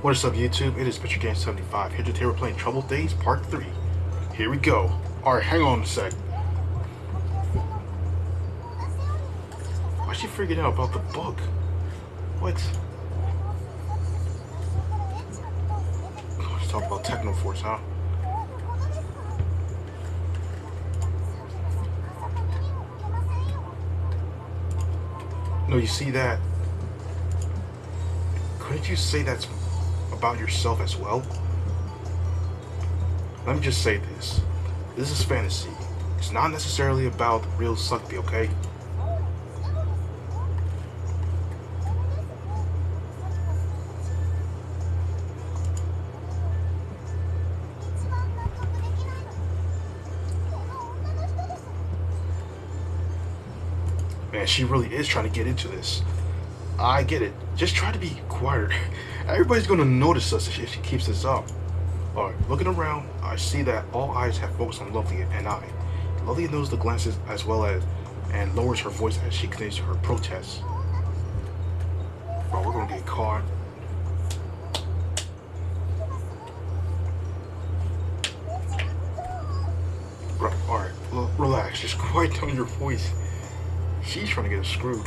What is up, YouTube? It is Mr. Game 75 here today. We're playing Trouble Days Part 3. Here we go. Alright, hang on a sec. Why's she freaking out about the book? What? Let's talk about Techno Force, huh? No, you see that? Couldn't you say that's about yourself as well? Let me just say this. This is fantasy. It's not necessarily about real Suckby, okay? Man, she really is trying to get into this. I get it. Just try to be quieter. Everybody's gonna notice us if she keeps this up. Alright, looking around, I see that all eyes have focused on Lovely and I. Lovely knows the glances as well as and lowers her voice as she continues her protests. Bro, we're gonna get caught. Bro, alright, relax. Just quiet down your voice. She's trying to get us screwed.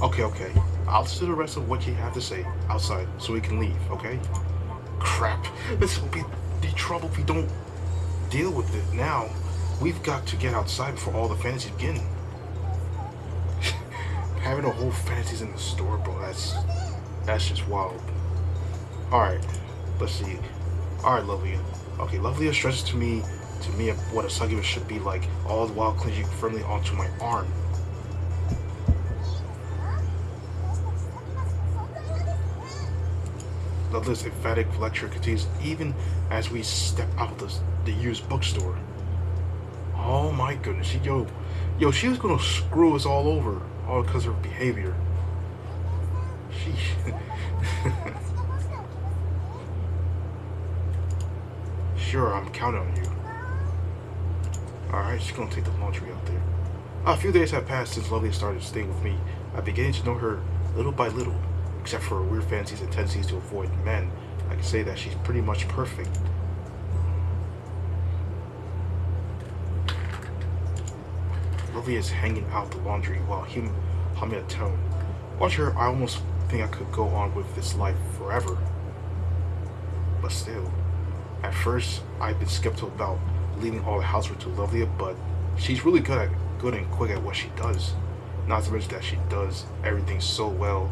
Okay. I'll listen to the rest of what you have to say outside so we can leave, okay? Crap. This will be the trouble if we don't deal with it now. We've got to get outside before all the fantasies begin. Having a whole fantasies in the store, bro, that's just wild. Alright, let's see. Alright, Lovely. Okay, Lovely stresses to me what a succubus should be like, all the while clinging firmly onto my arm. Lovely's emphatic lecture continues even as we step out of the used bookstore. Oh my goodness, yo, she was gonna screw us all over, all because of her behavior. Sheesh. Sure, I'm counting on you. Alright, she's gonna take the laundry out there. A few days have passed since Lovely started staying with me. I'm beginning to know her little by little. Except for her weird fancies and tendencies to avoid men, I can say that she's pretty much perfect. Lovely is hanging out the laundry while humming a tone. Watch her, I almost think I could go on with this life forever. But still, at first, I've been skeptical about leaving all the housework to Lovely, but she's really good and quick at what she does. Not to mention that she does everything so well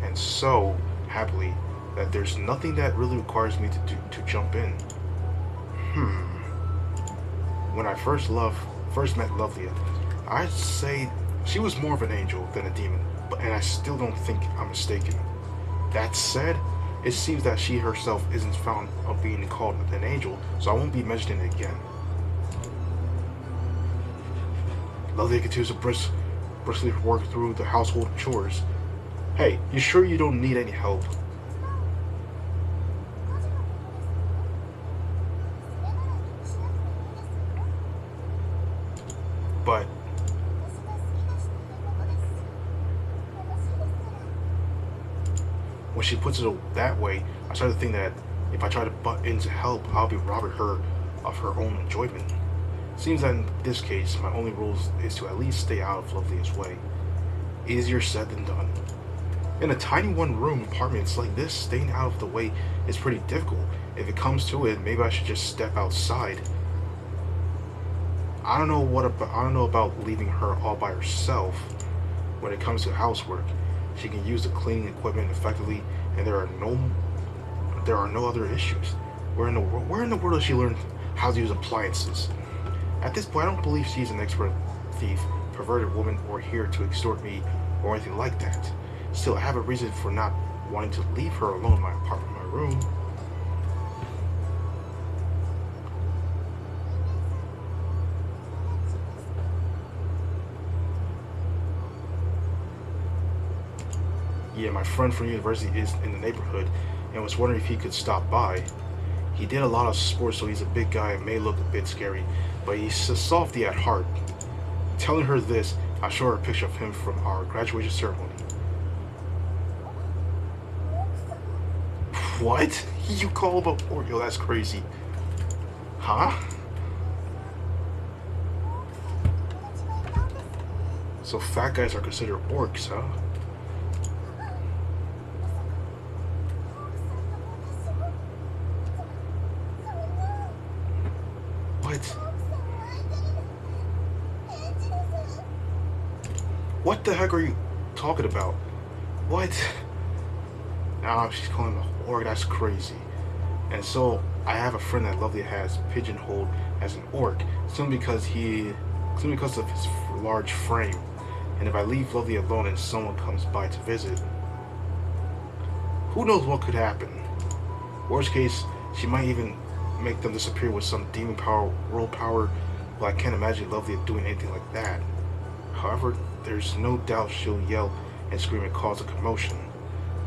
and so happily that there's nothing that really requires me to jump in. When I first met Lovely, I'd say she was more of an angel than a demon, and I still don't think I'm mistaken. That said, it seems that she herself isn't found of being called an angel, so I won't be mentioning it again. Lovely continues to briskly work through the household chores. Hey, you sure you don't need any help? But when she puts it that way, I start to think that if I try to butt in to help, I'll be robbing her of her own enjoyment. Seems that in this case, my only rule is to at least stay out of Lovely's way. Easier said than done. In a tiny one-room apartment like this, staying out of the way is pretty difficult. If it comes to it, maybe I should just step outside. I don't know about leaving her all by herself. When it comes to housework, she can use the cleaning equipment effectively, and there are no other issues. Where in the world does she learn how to use appliances? At this point, I don't believe she's an expert thief, perverted woman, or here to extort me, or anything like that. Still, I have a reason for not wanting to leave her alone in my apartment, my room. Yeah, my friend from university is in the neighborhood and was wondering if he could stop by. He did a lot of sports, so he's a big guy and may look a bit scary, but he's a softie at heart. Telling her this, I show her a picture of him from our graduation ceremony. What? You call him a orc? Yo, that's crazy. Huh? So fat guys are considered orcs, huh? What? What the heck are you talking about? What? Ah, she's calling him a orc. That's crazy. And so I have a friend that Lovely has pigeonholed as an orc, simply because of his large frame. And if I leave Lovely alone and someone comes by to visit, who knows what could happen? Worst case, she might even make them disappear with some demon power, world power. Well, I can't imagine Lovely doing anything like that. However, there's no doubt she'll yell and scream and cause a commotion.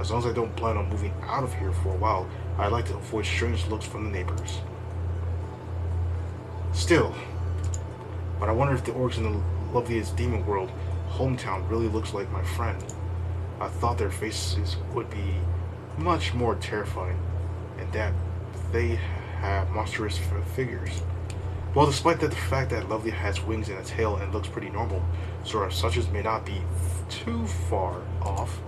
As long as I don't plan on moving out of here for a while, I'd like to avoid strange looks from the neighbors. Still, but I wonder if the orcs in the loveliest demon world hometown really looks like my friend. I thought their faces would be much more terrifying, and that they have monstrous figures. Well, despite the fact that Lovely has wings and a tail and looks pretty normal, so our suches may not be too far off.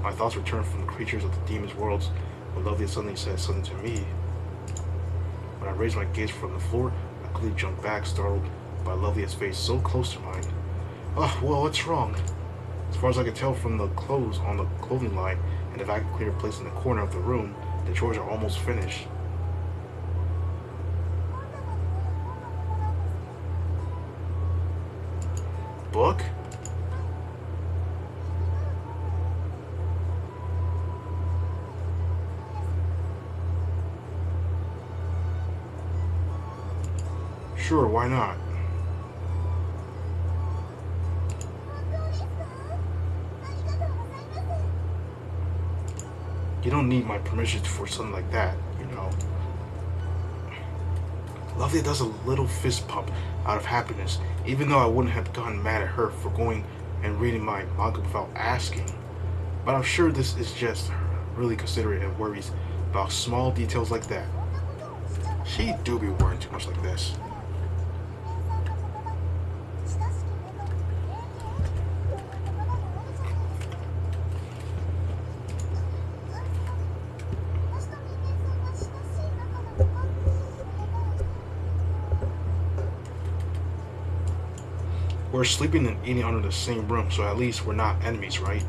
My thoughts return from the creatures of the demon's worlds when Lovely suddenly said something to me. When I raised my gaze from the floor, I quickly jumped back, startled by Lovely's face so close to mine. Oh, well, what's wrong? As far as I could tell from the clothes on the clothing line and the vacuum cleaner placed in the corner of the room, the chores are almost finished. Book? Sure, why not? You don't need my permission for something like that, you know. Lovely does a little fist pump out of happiness, even though I wouldn't have gotten mad at her for going and reading my manga without asking. But I'm sure this is just really considerate and worries about small details like that. She do be worrying too much like this. We're sleeping and eating under the same room, so at least we're not enemies, right?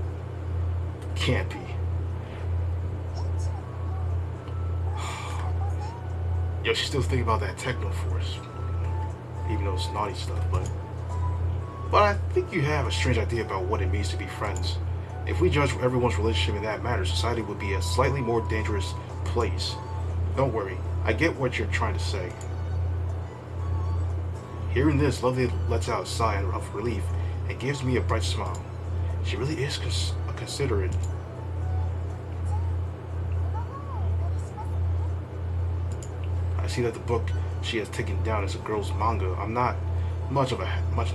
Can't be. Yo, she's still thinking about that techno force, even though it's naughty stuff, but I think you have a strange idea about what it means to be friends. If we judge everyone's relationship in that manner, society would be a slightly more dangerous place. Don't worry, I get what you're trying to say. Hearing this, Lovely lets out a sigh of relief and gives me a bright smile. She really is considerate. I see that the book she has taken down is a girl's manga. I'm not much in the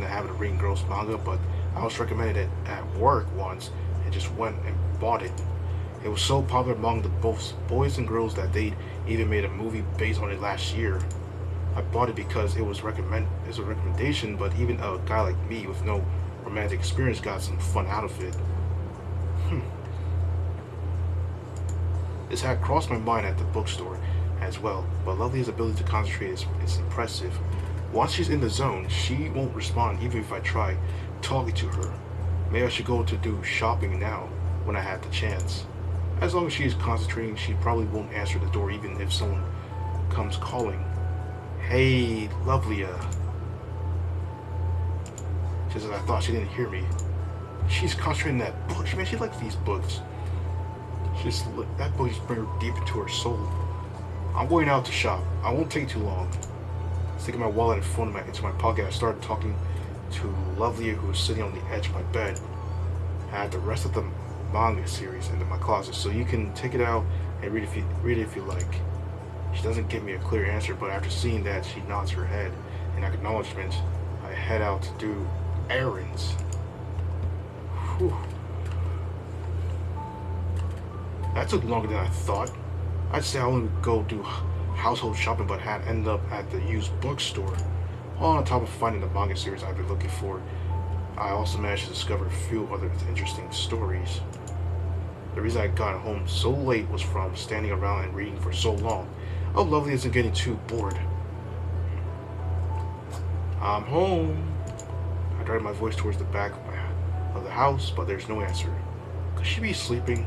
habit of reading girls' manga, but I was recommended it at work once and just went and bought it. It was so popular among both boys and girls that they even made a movie based on it last year. I bought it because it was a recommendation, but even a guy like me with no romantic experience got some fun out of it. This had crossed my mind at the bookstore as well, but Lovely's ability to concentrate is impressive. Once she's in the zone, she won't respond even if I try talking to her. Maybe I should go to do shopping now when I have the chance. As long as she is concentrating, she probably won't answer the door even if someone comes calling. Hey, Lovely, just as I thought she didn't hear me. She's concentrating on that book. Man, she likes these books. That book just brings her deep into her soul. I'm going out to shop. I won't take too long. Sticking my wallet and phone into my pocket, I started talking to Lovely, who was sitting on the edge of my bed. I had the rest of the manga series in my closet, so you can take it out and read it if you like. She doesn't give me a clear answer, but after seeing that, she nods her head in acknowledgement. I head out to do errands. Whew. That took longer than I thought. I'd say I only would go do household shopping, but had ended up at the used bookstore. All on top of finding the manga series I've been looking for, I also managed to discover a few other interesting stories. The reason I got home so late was from standing around and reading for so long. Oh, lovely isn't getting too bored. I'm home. I directed my voice towards the back of the house, but there's no answer. Could she be sleeping?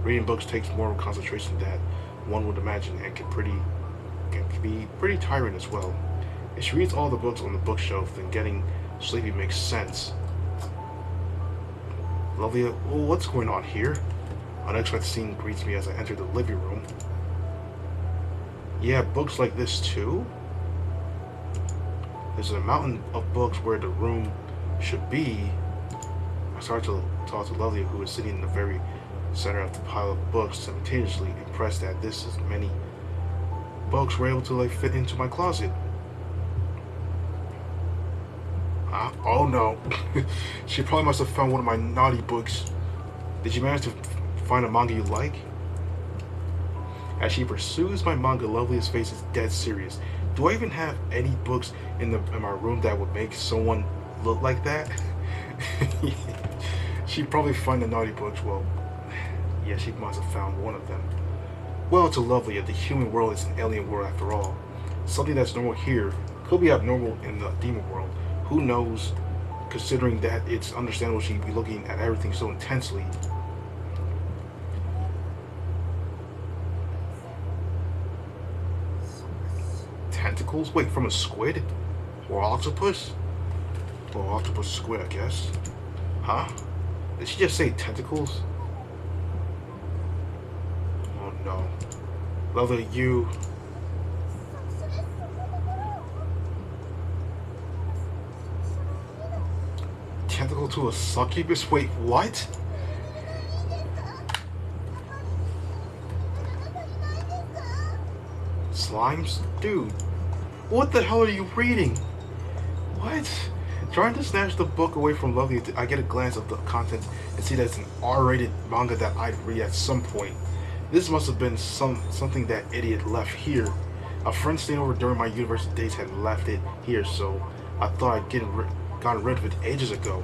Reading books takes more concentration than one would imagine and can be pretty tiring as well. If she reads all the books on the bookshelf, then getting sleepy makes sense. Lovely, what's going on here? An unexpected scene greets me as I enter the living room. Yeah, books like this too? There's a mountain of books where the room should be. I started to talk to Lovely, who was sitting in the very center of the pile of books, simultaneously impressed that this as many books were able to fit into my closet. Oh no. She probably must have found one of my naughty books. Did you manage to find a manga you like? As she pursues my manga, Lovely's face is dead serious. Do I even have any books in my room that would make someone look like that? She'd probably find the naughty books. Well, yeah, she must have found one of them. Well, to Lovely, the human world is an alien world after all. Something that's normal here could be abnormal in the demon world. Who knows, considering that it's understandable she'd be looking at everything so intensely. Tentacles? Wait, from a squid? Or octopus? Well, octopus squid, I guess. Huh? Did she just say tentacles? Oh no. Lovely, you... Tentacle to a succubus? Wait, what? Slimes? Dude, what the hell are you reading? What? Trying to snatch the book away from Lovely, I get a glance of the contents and see that it's an R-rated manga that I'd read at some point. This must have been something that idiot left here. A friend staying over during my university days had left it here, so I thought I'd gotten rid of it ages ago.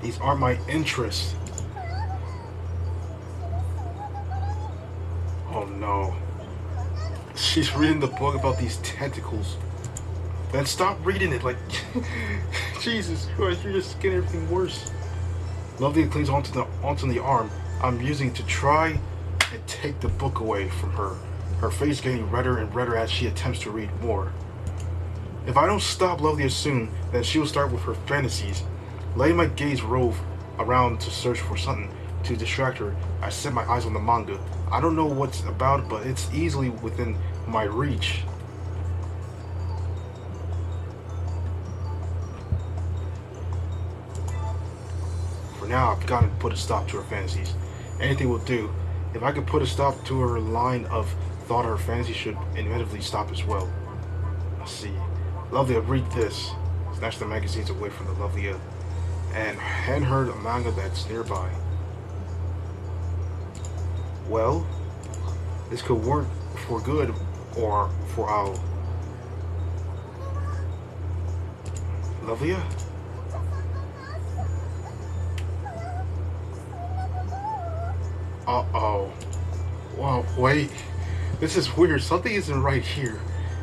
These aren't my interests. Oh no. She's reading the book about these tentacles. Then stop reading it, like... Jesus Christ, you're just getting everything worse. Lovely clings onto the arm I'm using to try and take the book away from her. Her face getting redder and redder as she attempts to read more. If I don't stop Lovely soon, then she will start with her fantasies. Letting my gaze rove around to search for something to distract her, I set my eyes on the manga. I don't know what's about, but it's easily within my reach. For now, I've got to put a stop to her fantasies. Anything will do. If I could put a stop to her line of thought, her fantasy should inevitably stop as well. Let's see. Lovely, read this. Snatch the magazines away from the Lovely and hand her the manga that's nearby. Well, this could work for good or for our Lovia. Uh-oh. Wow, wait. This is weird. Something isn't right here.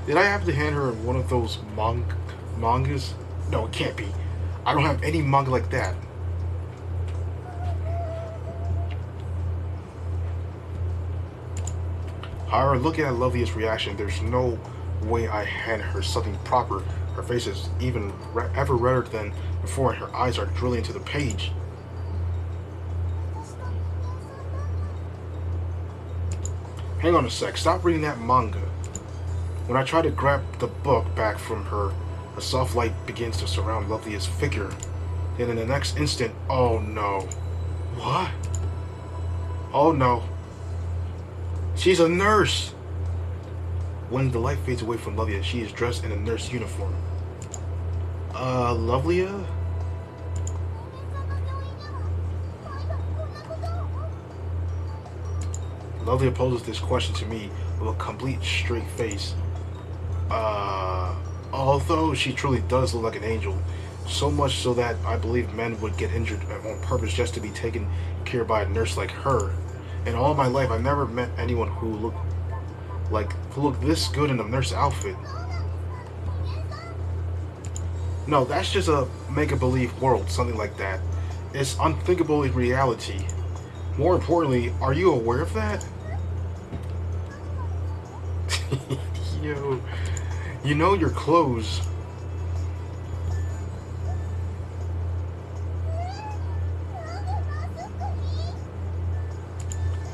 Did I have to hand her one of those mangas? No, it can't be. I don't have any manga like that. However, looking at Lovelia's reaction, there's no way I hand her something proper. Her face is even ever redder than before, and her eyes are drilling into the page. Hang on a sec. Stop reading that manga. When I try to grab the book back from her, a soft light begins to surround Lovelia's figure. Then in the next instant, oh no. What? Oh no. She's a nurse! When the light fades away from Lovia, she is dressed in a nurse uniform. Lovelier? Lovelier poses this question to me with a complete straight face. Uh, Although she truly does look like an angel, so much so that I believe men would get injured on purpose just to be taken care of by a nurse like her. In all my life, I've never met anyone who looked this good in a nurse outfit. No, that's just a make-a-believe world, something like that. It's unthinkable in reality. More importantly, are you aware of that? Yo, you know your clothes.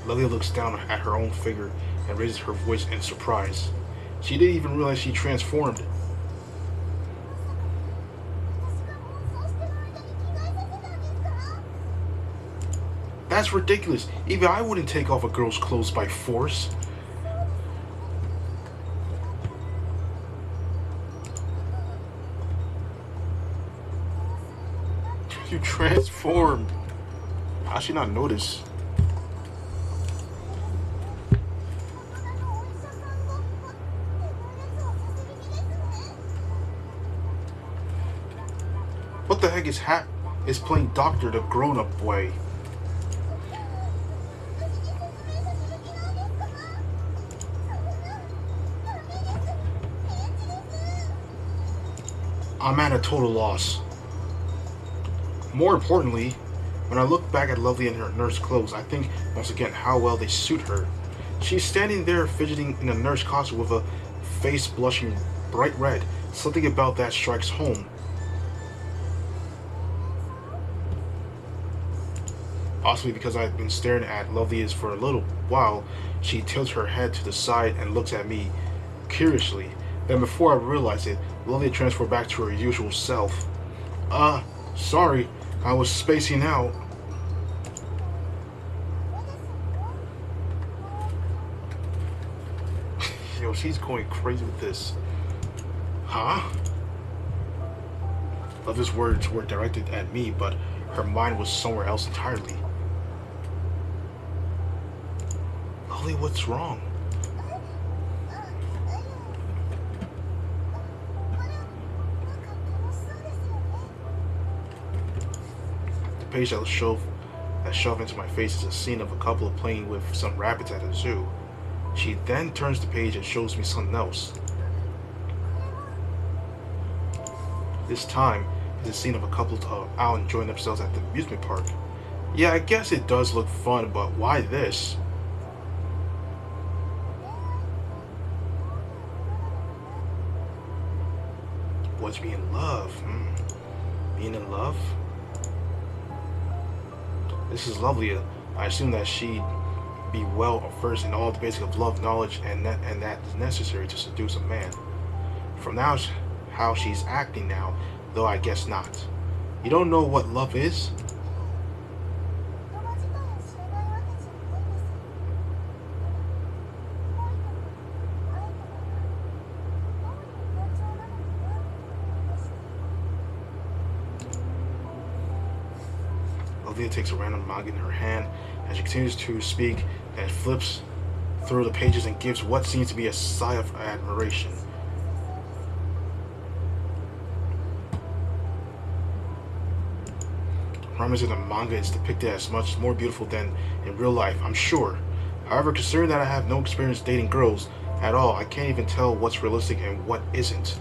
Lilia looks down at her own figure and raises her voice in surprise. She didn't even realize she transformed. That's ridiculous. Even I wouldn't take off a girl's clothes by force. You transformed. How'd she not notice? What the heck is playing doctor the grown-up way? I'm at a total loss. More importantly, when I look back at Lovely in her nurse clothes, I think once again how well they suit her. She's standing there fidgeting in a nurse costume with a face blushing bright red. Something about that strikes home. Possibly because I've been staring at Lovely's for a little while, she tilts her head to the side and looks at me curiously. Then before I realize it, Lovely transformed back to her usual self. Sorry, I was spacing out. Yo, she's going crazy with this. Huh? Lovely's words were directed at me, but her mind was somewhere else entirely. Lovely, what's wrong? The page that shoved into my face is a scene of a couple playing with some rabbits at a zoo. She then turns the page and shows me something else. This time is a scene of a couple out enjoying themselves at the amusement park. Yeah, I guess it does look fun, but why this? What's being in love? Being in love? This is Lovely. I assume that she'd be well versed in all the basic of love knowledge and that is necessary to seduce a man. From now, how she's acting now, though I guess not. You don't know what love is? Olivia takes a random manga in her hand as she continues to speak and flips through the pages and gives what seems to be a sigh of admiration. Promise in the manga is depicted as much more beautiful than in real life, I'm sure. However, considering that I have no experience dating girls at all, I can't even tell what's realistic and what isn't.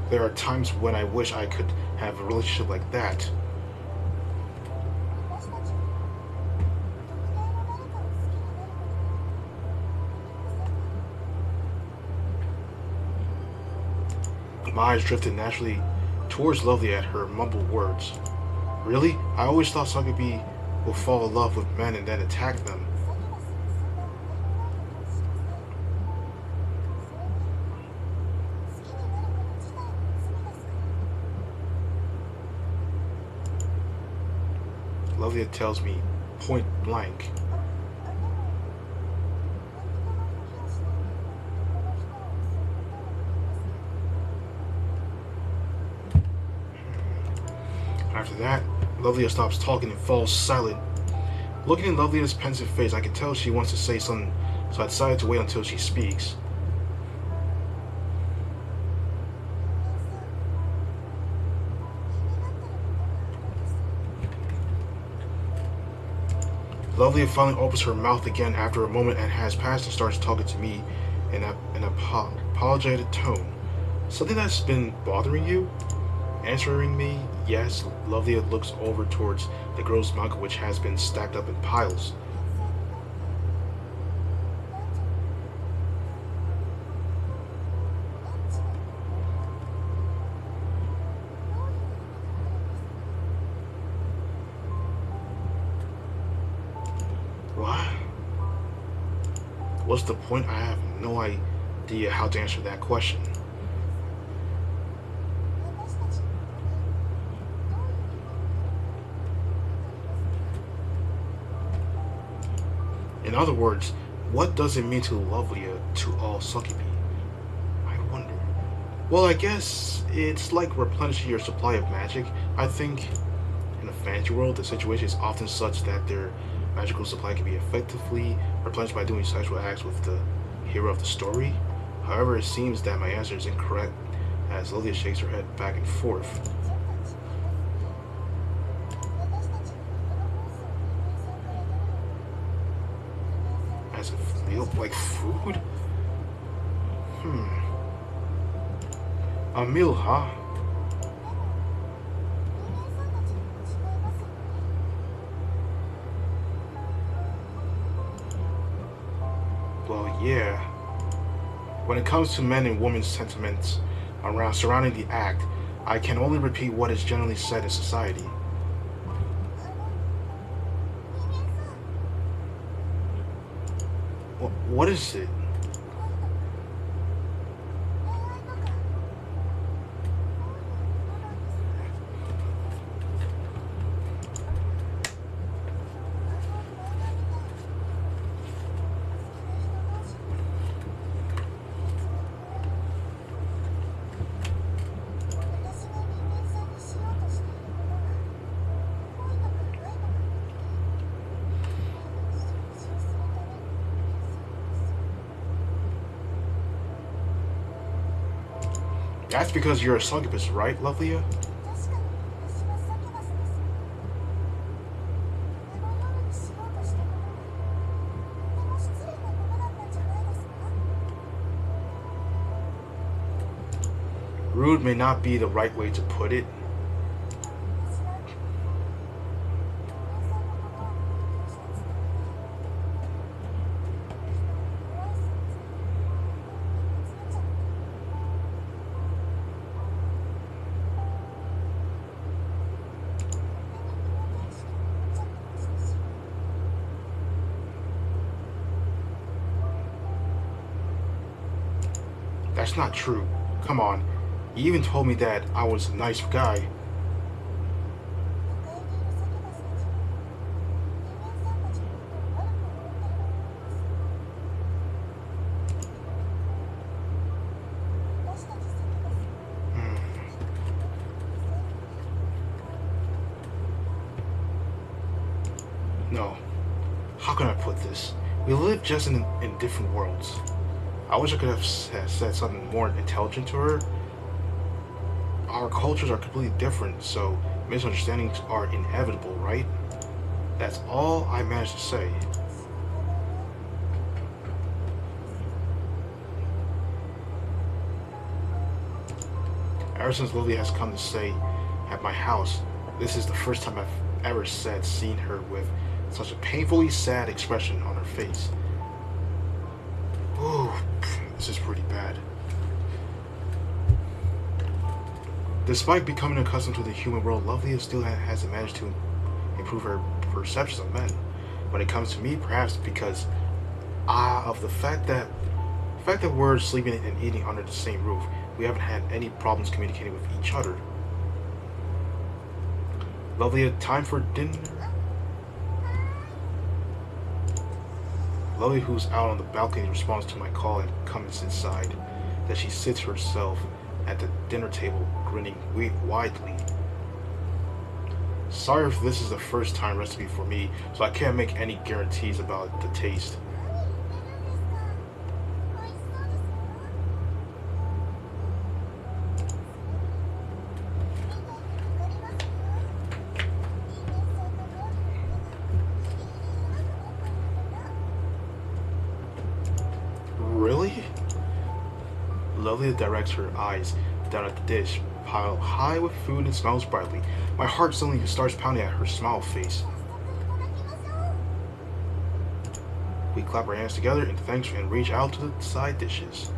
There are times when I wish I could have a relationship like that. My eyes drifted naturally towards Lovely at her mumbled words. Really? I always thought Sagabi would fall in love with men and then attack them. Lovely tells me point blank. After that, Lovely stops talking and falls silent. Looking in Lovely's pensive face, I can tell she wants to say something, so I decided to wait until she speaks. Lovely finally opens her mouth again after a moment and has passed and starts talking to me in an apologetic tone. Something that's been bothering you? Answering me, yes, Lovely looks over towards the girl's manga, which has been stacked up in piles. What? What's the point? I have no idea how to answer that question. In other words, what does it mean to Lovely to all Sukibi? I wonder. Well, I guess it's like replenishing your supply of magic. I think in a fantasy world, the situation is often such that their magical supply can be effectively replenished by doing sexual acts with the hero of the story. However, it seems that my answer is incorrect, as Lilia shakes her head back and forth. As a meal, like food? A meal, huh? Well, yeah. When it comes to men and women's sentiments surrounding the act, I can only repeat what is generally said in society. What is it? That's because you're a succubus, right, Lovely? Rude may not be the right way to put it. That's not true. Come on. You even told me that I was a nice guy. No. How can I put this? We live just in different worlds. I wish I could have said something more intelligent to her. Our cultures are completely different, so misunderstandings are inevitable, right? That's all I managed to say. Ever since Lily has come to stay at my house, this is the first time I've ever seen her with such a painfully sad expression on her face. Ooh, this is pretty bad. Despite becoming accustomed to the human world, Lovely still hasn't managed to improve her perceptions of men. When it comes to me, perhaps because of the fact that we're sleeping and eating under the same roof, we haven't had any problems communicating with each other. Lovely, time for dinner? Lovely, who's out on the balcony, responds to my call and comes inside. Then she sits herself at the dinner table, grinning widely. Sorry if this is the first time recipe for me, so I can't make any guarantees about the taste. Really? Lovely directs her eyes down at the dish, piled high with food and smiles brightly. My heart suddenly starts pounding at her smile face. We clap our hands together in thanks and reach out to the side dishes.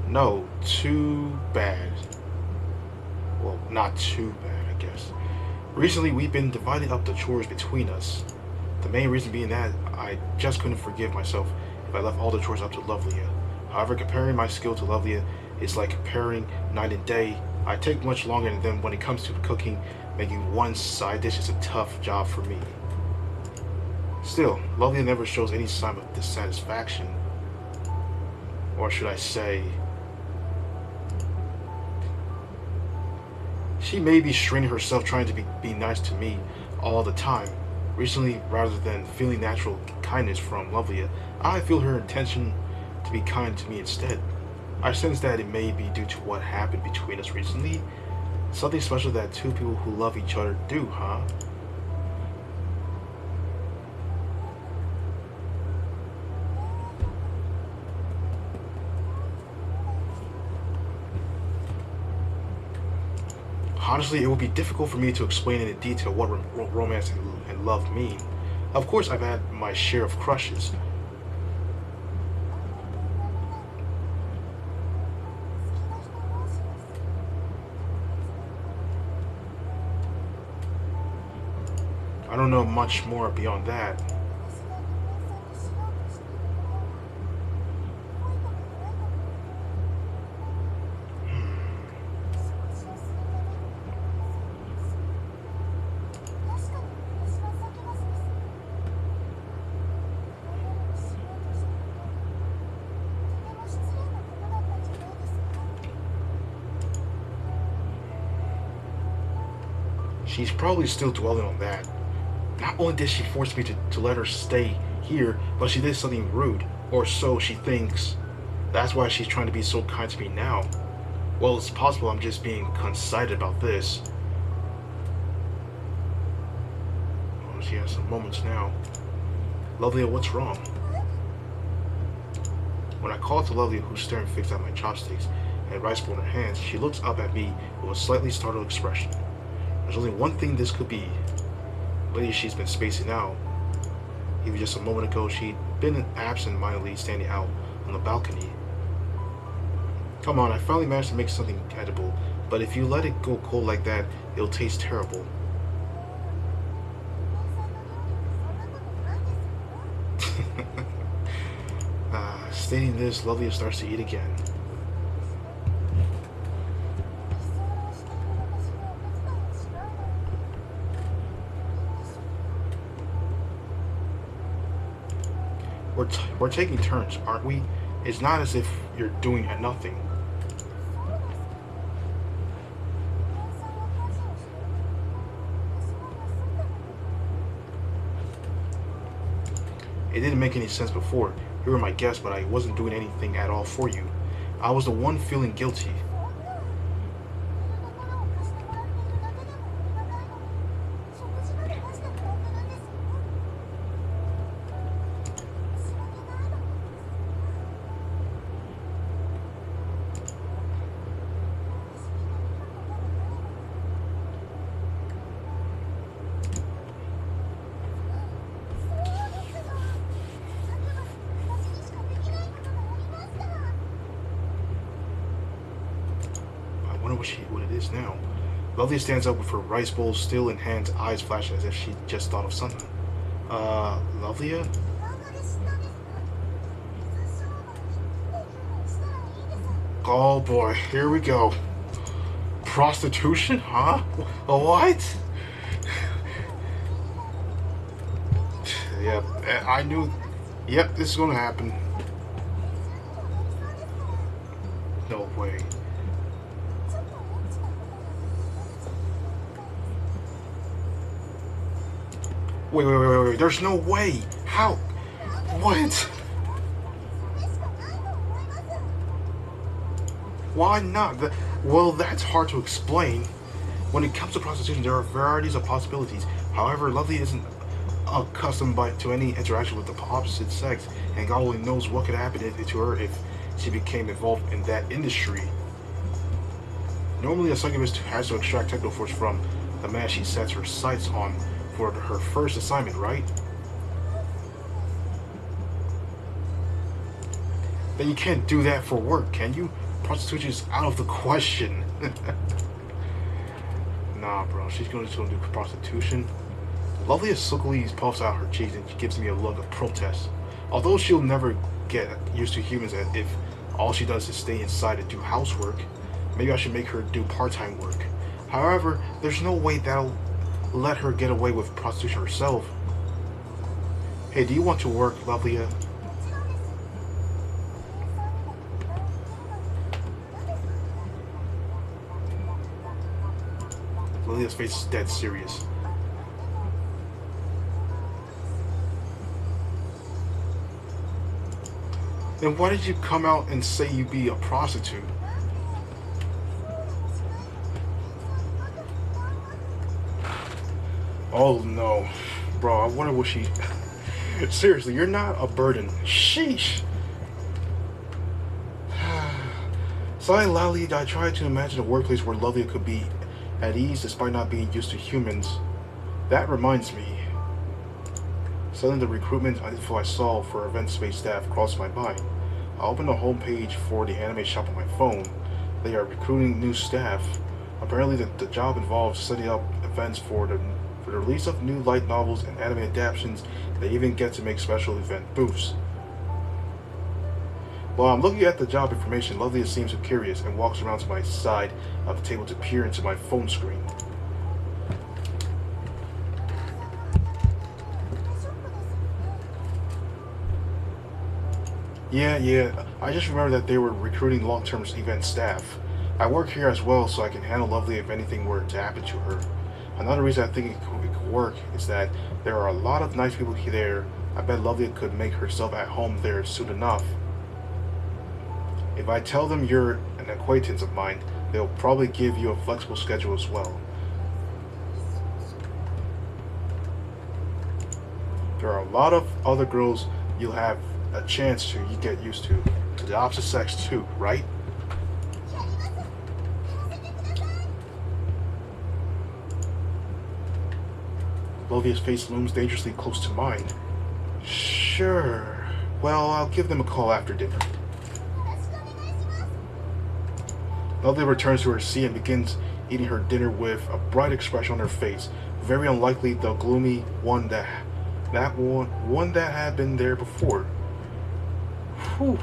No, too bad. Well, not too bad, I guess. Recently, we've been dividing up the chores between us. The main reason being that I just couldn't forgive myself if I left all the chores up to Lovelia. However, comparing my skill to Lovelia is like comparing night and day. I take much longer, and then when it comes to cooking, making one side dish is a tough job for me. Still, Lovelia never shows any sign of dissatisfaction. Or should I say, she may be straining herself trying to be nice to me all the time. Recently, rather than feeling natural kindness from Lovelia, I feel her intention to be kind to me instead. I sense that it may be due to what happened between us recently. Something special that two people who love each other do, huh? Honestly, it would be difficult for me to explain in detail what romance and love mean. Of course, I've had my share of crushes. I don't know much more beyond that. She's probably still dwelling on that. Not only did she force me to let her stay here, but she did something rude, or so she thinks. That's why she's trying to be so kind to me now. Well, it's possible I'm just being conceited about this. Oh, she has some moments now. Lovelia, what's wrong? When I call to Lovelia, who's staring fixed at my chopsticks and rice bowl in her hands, she looks up at me with a slightly startled expression. There's only one thing this could be. Lately, she's been spacing out. Even just a moment ago, she'd been absent-mindedly standing out on the balcony. Come on, I finally managed to make something edible, but if you let it go cold like that, it'll taste terrible. Stating this, Lovelia starts to eat again. We're taking turns, aren't we? It's not as if you're doing nothing. It didn't make any sense before. You were my guest, but I wasn't doing anything at all for you. I was the one feeling guilty. What it is now. Lovelia stands up with her rice bowl still in hand, eyes flashing as if she just thought of something. Lovelia? Oh boy, here we go. Prostitution? Huh? What? Yep, I knew. Yep, this is gonna happen. No way. Wait. There's no way. How? What? Why not? Well, that's hard to explain. When it comes to prostitution, there are varieties of possibilities. However, Lovely isn't accustomed to any interaction with the opposite sex, and God only knows what could happen to her if she became involved in that industry. Normally, a succubus has to extract technoforce from the man she sets her sights on for her first assignment, right? Then you can't do that for work, can you? Prostitution is out of the question. Nah, bro, she's going to do prostitution. Lovely as sulkily puffs out her cheeks and she gives me a look of protest. Although she'll never get used to humans if all she does is stay inside and do housework, maybe I should make her do part-time work. However, there's no way that'll let her get away with prostitution herself. Hey, do you want to work, Lovely? Lily's face is dead serious. Then why did you come out and say you'd be a prostitute? Oh no. Bro, I wonder what she... Seriously, you're not a burden. Sheesh. Sighing loudly, I tried to imagine a workplace where Lovely could be at ease despite not being used to humans. That reminds me. Suddenly the recruitment info I saw for event space staff crossed my mind. I opened the homepage for the anime shop on my phone. They are recruiting new staff. Apparently the job involves setting up events for the release of new light novels and anime adaptations. They even get to make special event booths. While I'm looking at the job information, Lovely seems curious and walks around to my side of the table to peer into my phone screen. Yeah, I just remember that they were recruiting long-term event staff. I work here as well, so I can handle Lovely if anything were to happen to her. Another reason I think it could work is that there are a lot of nice people there. I bet Lovely could make herself at home there soon enough. If I tell them you're an acquaintance of mine, they'll probably give you a flexible schedule as well. There are a lot of other girls you'll have a chance to get used to the opposite sex too, right? Lovia's face looms dangerously close to mine. Sure. Well, I'll give them a call after dinner. Lovely returns to her seat and begins eating her dinner with a bright expression on her face, very unlikely the gloomy one that had been there before. Whew.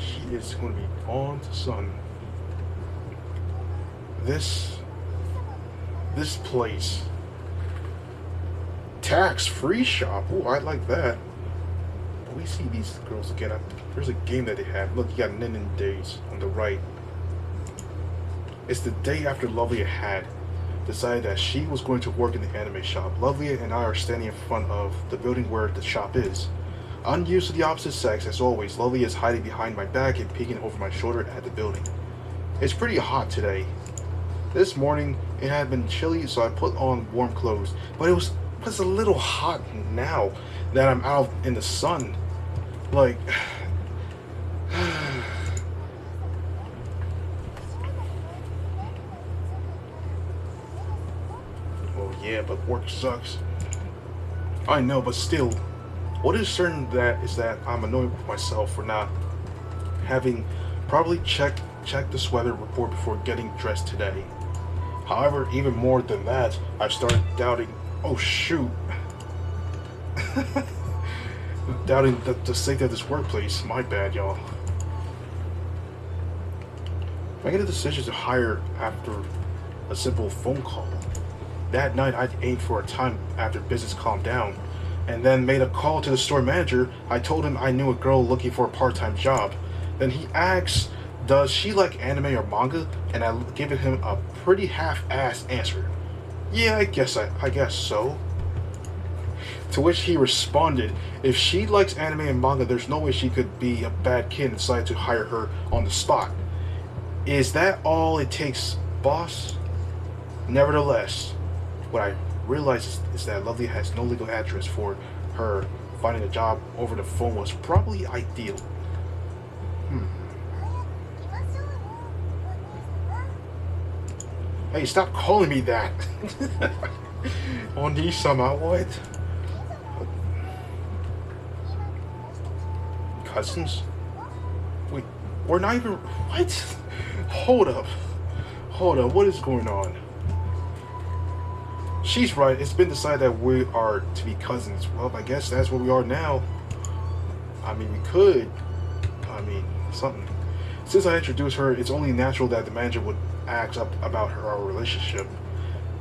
She is going to be on to something. This place. Tax-free shop. Oh, I like that. But we see these girls again. There's a game that they have. Look, you got Nin Days on the right. It's the day after Lovely had decided that she was going to work in the anime shop. Lovely and I are standing in front of the building where the shop is. Unused to the opposite sex, as always, Lovely is hiding behind my back and peeking over my shoulder at the building. It's pretty hot today. This morning, it had been chilly, so I put on warm clothes. But it's a little hot now that I'm out in the sun. Like... Oh yeah, but work sucks. I know, but still, what is certain is that I'm annoyed with myself for not having probably checked this weather report before getting dressed today. However, even more than that, I've started doubting. Oh shoot! Doubting the safety of this workplace. My bad, y'all. I get a decision to hire after a simple phone call. That night, I aimed for a time after business calmed down, and then made a call to the store manager. I told him I knew a girl looking for a part-time job. Then he asks, does she like anime or manga? And I given him a pretty half-assed answer. Yeah, I guess so. To which he responded, if she likes anime and manga, there's no way she could be a bad kid and decide to hire her on the spot. Is that all it takes, boss? Nevertheless, what I realized is that Lovely has no legal address for her. Finding a job over the phone was probably ideal. Hmm. Hey, stop calling me that! Oni-sama, what? Cousins? Wait, we're not even... What? Hold up. Hold up, what is going on? She's right, it's been decided that we are to be cousins. Well, I guess that's where we are now. I mean, we could... something. Since I introduced her, it's only natural that the manager would ask up about our relationship.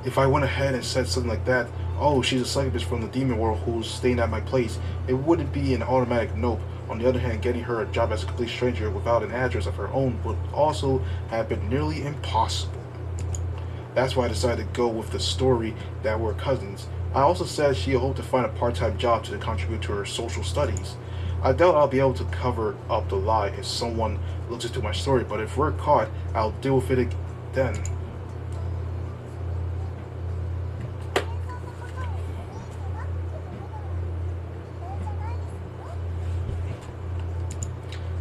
If I went ahead and said something like that, oh, she's a succubus from the demon world who's staying at my place, it wouldn't be an automatic nope. On the other hand, getting her a job as a complete stranger without an address of her own would also have been nearly impossible. That's why I decided to go with the story that we're cousins. I also said she hoped to find a part-time job to contribute to her social studies. I doubt I'll be able to cover up the lie if someone looks into my story, but if we're caught, I'll deal with it then.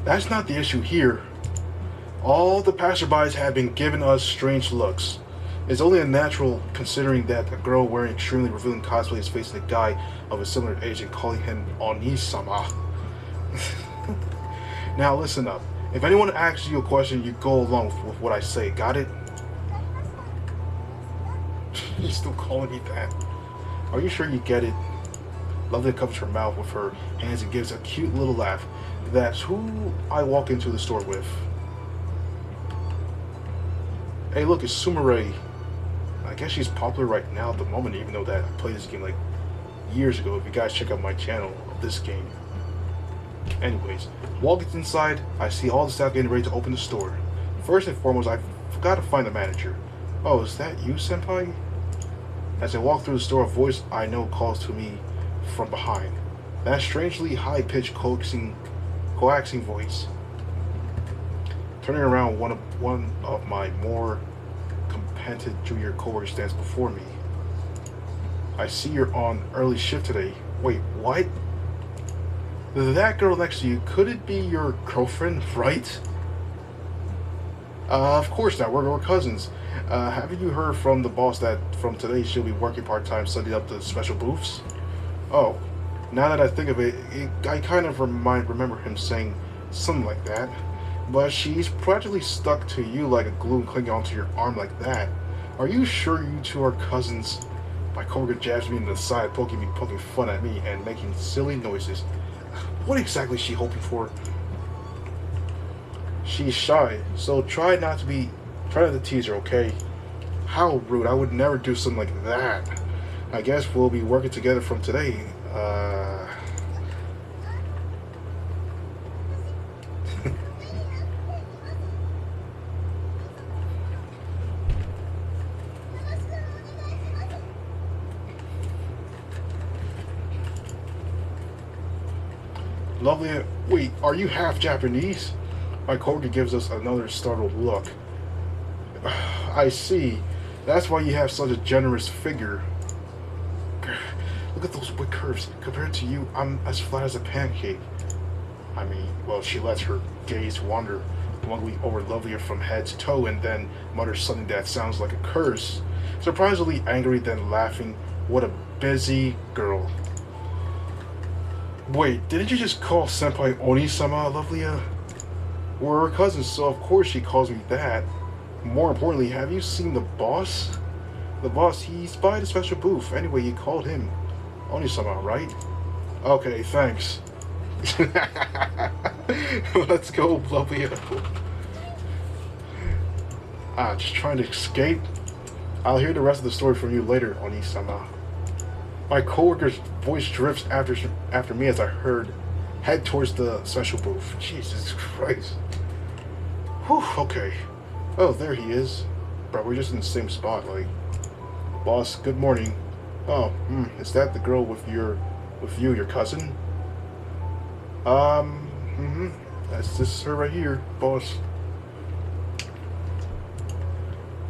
That's not the issue here. All the passerbys have been giving us strange looks. It's only natural considering that a girl wearing extremely revealing cosplay is facing a guy of a similar age and calling him Oni-sama. Now listen up. If anyone asks you a question, you go along with what I say. Got it? He's still calling me that. Are you sure you get it? Lovely covers her mouth with her hands and gives a cute little laugh. That's who I walk into the store with. Hey, look, it's Sumire. I guess she's popular right now at the moment, even though that I played this game like years ago. If you guys check out my channel of this game. Anyways, walking inside, I see all the staff getting ready to open the store. First and foremost, I forgot to find the manager. Oh, is that you, senpai? As I walk through the store, a voice I know calls to me from behind. That strangely high-pitched, coaxing voice. Turning around, one of my more competent junior coworkers stands before me. I see you're on early shift today. Wait, what? That girl next to you, could it be your girlfriend, right? Of course not, we're cousins. Haven't you heard from the boss that from today she'll be working part-time setting up the special booths? Oh, now that I think of it, I kind of remember him saying something like that. But she's practically stuck to you like a glue and clinging onto your arm like that. Are you sure you two are cousins? My coworker jabs me in the side, poking fun at me and making silly noises. What exactly is she hoping for? She's shy, so try not to tease her, okay? How rude, I would never do something like that. I guess we'll be working together from today. Lovely. Wait, are you half Japanese? My coworker gives us another startled look. I see. That's why you have such a generous figure. Look at those wick curves. Compared to you, I'm as flat as a pancake. I mean, well, she lets her gaze wander longingly over Lovelier from head to toe and then mutters something that sounds like a curse. Surprisingly angry, then laughing. What a busy girl. Wait, didn't you just call Senpai Oni-sama, Lovelier? We're her cousins, so of course she calls me that. More importantly, have you seen the boss? The boss, he's by the special booth. Anyway, you called him Oni-sama, right? Okay, thanks. Let's go, Lovelier. Just trying to escape? I'll hear the rest of the story from you later, Oni-sama. My coworker's voice drifts after me as I head towards the special booth. Jesus Christ. Whew, okay. Oh, there he is. Bro, we're just in the same spot, like. Boss, good morning. Oh, is that the girl with your With you, your cousin? That's this her right here, boss.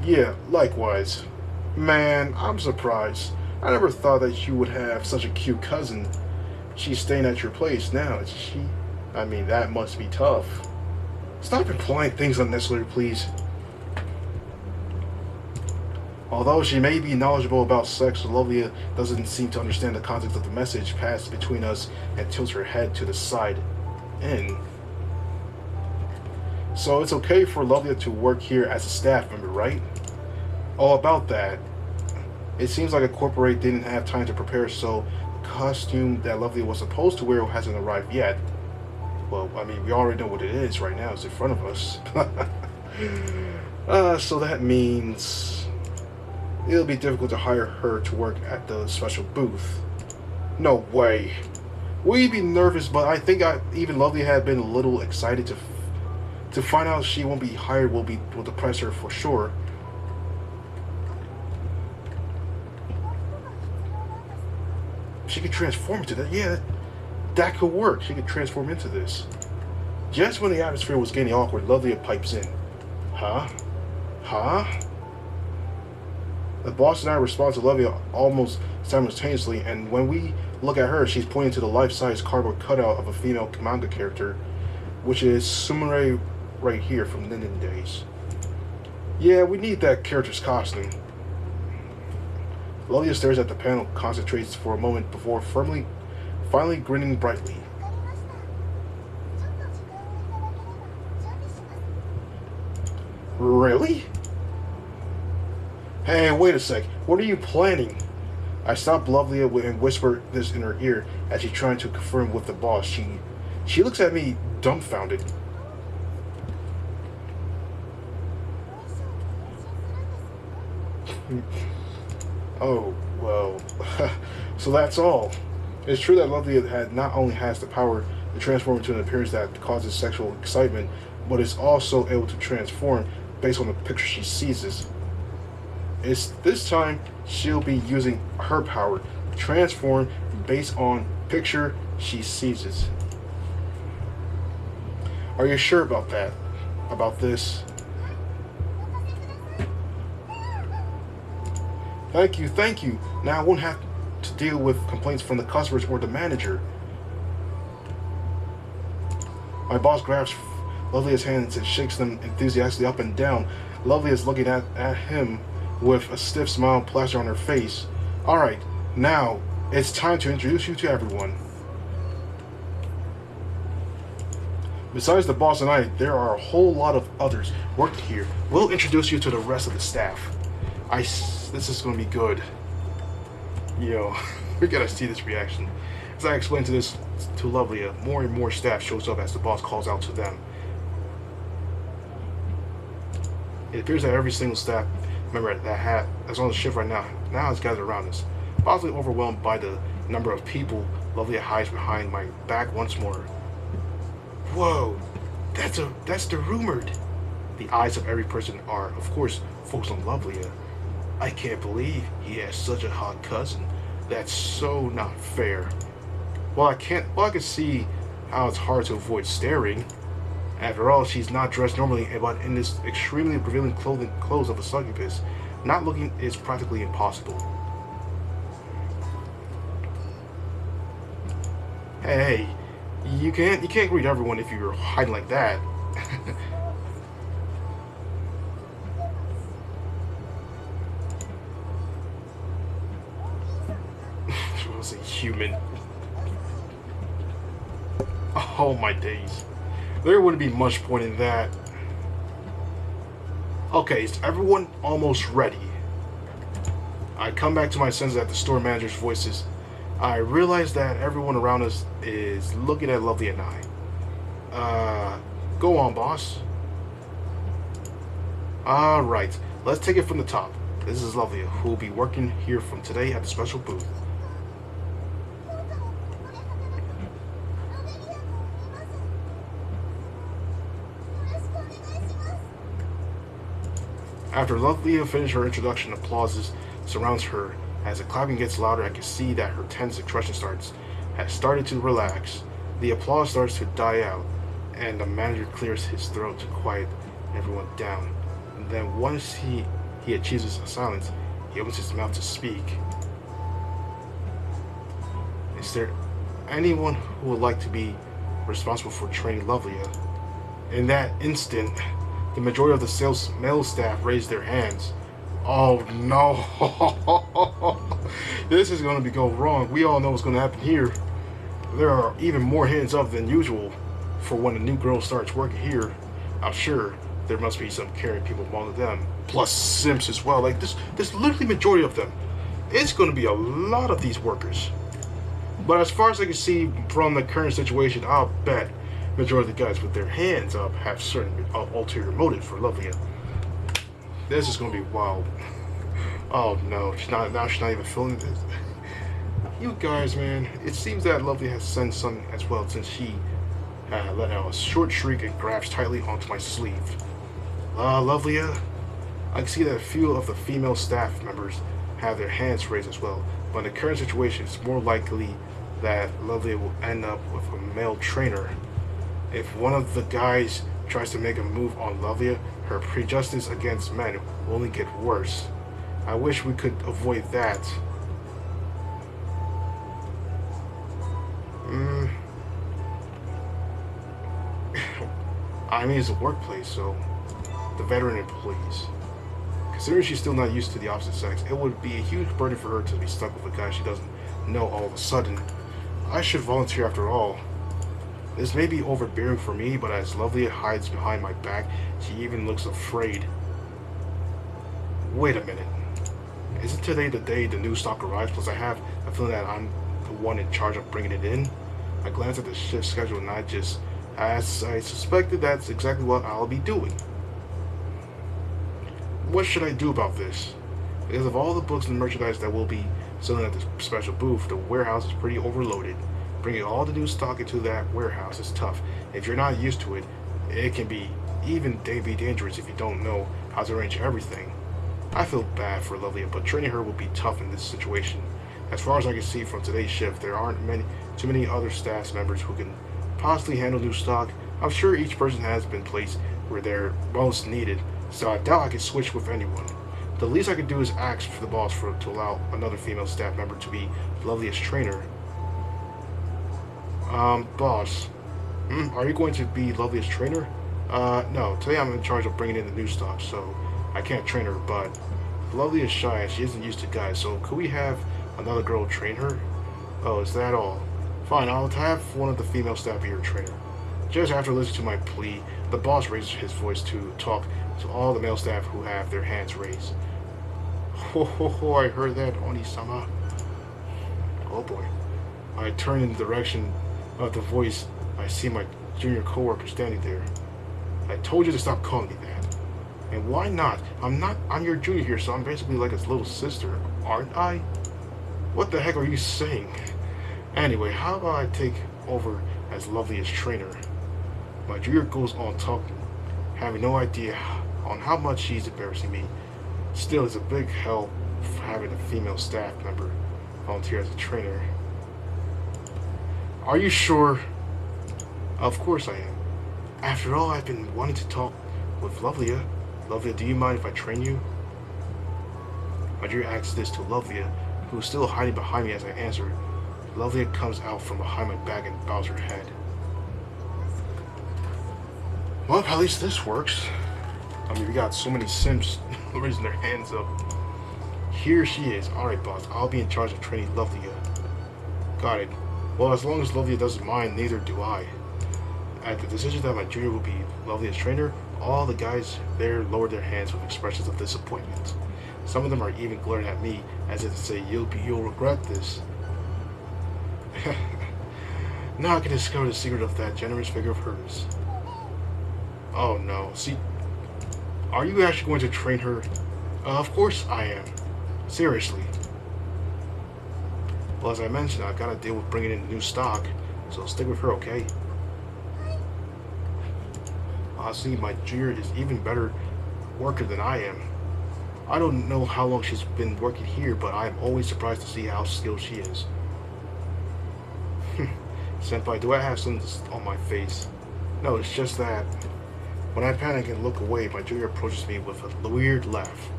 Yeah, likewise. Man, I'm surprised. I never thought that you would have such a cute cousin. She's staying at your place now, is she? I mean, that must be tough. Stop implying things unnecessary, please. Although she may be knowledgeable about sex, Lovia doesn't seem to understand the context of the message passed between us and tilts her head to the side. In. So it's okay for Lovia to work here as a staff member, right? All about that. It seems like a corporate didn't have time to prepare, so the costume that Lovia was supposed to wear hasn't arrived yet. Well, I mean, we already know what it is right now. It's in front of us. So that means it'll be difficult to hire her to work at the special booth. No way. We'd be nervous, but I think even Lovely had been a little excited to find out she won't be hired will depress her for sure. She could transform into that. Yeah, that could work. She could transform into this. Just when the atmosphere was getting awkward, Lovely pipes in. Huh? Huh? The boss and I respond to Lovely almost simultaneously, and when we look at her, she's pointing to the life-size cardboard cutout of a female manga character, which is Sumire right here from TroubleDays. Yeah, we need that character's costume. Lovely stares at the panel, concentrates for a moment before finally grinning brightly. Really? Hey, wait a sec. What are you planning? I stopped Lovely and whispered this in her ear as she tried to confirm with the boss. She looks at me dumbfounded. Oh, well, so that's all. It's true that Lovely not only has the power to transform into an appearance that causes sexual excitement, but is also able to transform based on the picture she seizes. It's this time she'll be using her power to transform based on picture she seizes. Are you sure about that? About this? Thank you, thank you. Now I won't have to deal with complaints from the customers or the manager. My boss grabs Lovely's hands and shakes them enthusiastically up and down. Lovely is looking at him with a stiff smile plastered on her face. Alright, now it's time to introduce you to everyone. Besides the boss and I, there are a whole lot of others working here. We'll introduce you to the rest of the staff. This is going to be good. Yo, we gotta see this reaction. As I explain to Lovely, more and more staff shows up as the boss calls out to them. It appears that every single staff member that's on the shift right now is gathered around us. Possibly overwhelmed by the number of people, Lovely hides behind my back once more. Whoa, that's the rumored. The eyes of every person are, of course, focused on Lovely. I can't believe he has such a hot cousin. That's so not fair. Well, I can see how it's hard to avoid staring. After all, she's not dressed normally, but in this extremely revealing clothes of a succubus, not looking is practically impossible. Hey, you can't greet everyone if you're hiding like that. She was a human. Oh my days. There wouldn't be much point in that. Okay, is everyone almost ready? I come back to my senses at the store manager's voices. I realize that everyone around us is looking at Lovely and I. Go on, boss. Alright, let's take it from the top. This is Lovely, who will be working here from today at the special booth. After Lovely finishes her introduction, applause surrounds her. As the clapping gets louder, I can see that her tense expression starts. has started to relax. The applause starts to die out, and the manager clears his throat to quiet everyone down. And then once he achieves a silence, he opens his mouth to speak. Is there anyone who would like to be responsible for training Lovelia? In that instant, the majority of the sales male staff raised their hands. Oh no! This is going to go wrong. We all know what's going to happen here. There are even more hands up than usual for when a new girl starts working here. I'm sure there must be some caring people among them, plus simps as well. Like there's literally majority of them. It's going to be a lot of these workers. But as far as I can see from the current situation, I'll bet majority of the guys with their hands up have certain ulterior motive for Lovelia. This is going to be wild. Oh no, she's not even feeling this. You guys, man, it seems that Lovelia has sensed something as well, since she let out a short shriek and grabs tightly onto my sleeve. Lovelia, I can see that a few of the female staff members have their hands raised as well, but in the current situation, it's more likely that Lovelia will end up with a male trainer. If one of the guys tries to make a move on Lovelia, her prejudice against men will only get worse. I wish we could avoid that. I mean, it's a workplace, so the veteran employees. Considering she's still not used to the opposite sex, it would be a huge burden for her to be stuck with a guy she doesn't know all of a sudden. I should volunteer after all. This may be overbearing for me, but as Lovelia hides behind my back, she even looks afraid. Wait a minute. Isn't today the day the new stock arrives? Plus I have a feeling that I'm the one in charge of bringing it in. I glanced at the shift schedule and as I suspected, that's exactly what I'll be doing. What should I do about this? Because of all the books and merchandise that will be selling at this special booth, the warehouse is pretty overloaded. Bringing all the new stock into that warehouse is tough. If you're not used to it, it can be dangerous if you don't know how to arrange everything. I feel bad for Lovelia, but training her will be tough in this situation. As far as I can see from today's shift, there aren't too many other staff members who can possibly handle new stock. I'm sure each person has been placed where they're most needed, so I doubt I can switch with anyone. The least I can do is ask for the boss to allow another female staff member to be Lovelia's trainer. Boss, are you going to be Lovelia's trainer? No, today I'm in charge of bringing in the new stock, so I can't train her, but Lovelia is shy and she isn't used to guys, so could we have another girl train her? Oh, is that all? Fine, I'll have one of the female staff be your trainer. Just after listening to my plea, the boss raises his voice to talk to all the male staff who have their hands raised. Ho ho ho, I heard that, Oni-sama. Oh boy. I turn in the direction of the voice. I see my junior coworker standing there. I told you to stop calling me that. And why not? I'm your junior here, so I'm basically like his little sister, aren't I? What the heck are you saying? Anyway, how about I take over as Lovelia's trainer? My junior goes on talking, having no idea on how much she's embarrassing me. Still, it's a big help having a female staff member volunteer as a trainer. Are you sure? Of course I am. After all, I've been wanting to talk with Lovelia. Lovelia, do you mind if I train you? My junior asks this to Lovelia, who is still hiding behind me as I answer. Lovelia comes out from behind my back and bows her head. Well, at least this works. I mean, we got so many simps raising their hands up. Here she is. Alright, boss. I'll be in charge of training Lovelia. Got it. Well, as long as Lovelia doesn't mind, neither do I. At the decision that my junior will be Lovelia's trainer, all the guys there lowered their hands with expressions of disappointment. Some of them are even glaring at me as if to say, you'll regret this. Now I can discover the secret of that generous figure of hers. Oh no. See, are you actually going to train her? Of course I am. Seriously. Well, as I mentioned, I gotta deal with bringing in new stock, so stick with her, okay? See, my junior is even better worker than I am. I don't know how long she's been working here, but I'm always surprised to see how skilled she is. Senpai, do I have something on my face? No, it's just that when I panic and look away, my junior approaches me with a weird laugh.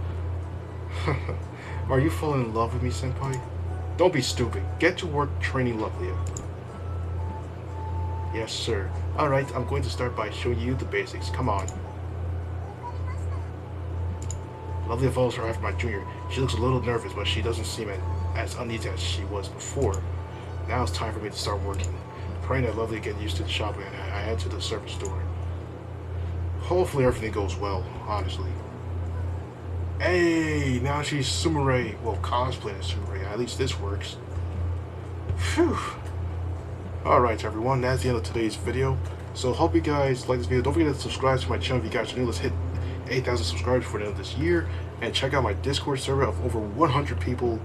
Are you falling in love with me, Senpai? Don't be stupid. Get to work training Lovely. Yes, sir. Alright, I'm going to start by showing you the basics. Come on. Lovely follows her after my junior. She looks a little nervous, but she doesn't seem as uneasy as she was before. Now it's time for me to start working. Praying that Lovely get used to the shop, and I head to the service store. Hopefully everything goes well, honestly. Hey, now she's Sumire. Well, cosplaying as Sumire. At least this works. Phew. Alright, everyone, that's the end of today's video. So, hope you guys like this video. Don't forget to subscribe to my channel if you guys are new. Let's hit 8,000 subscribers before the end of this year. And check out my Discord server of over 100 people,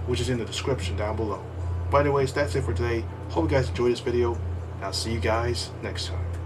which is in the description down below. By the way, that's it for today. Hope you guys enjoyed this video. I'll see you guys next time.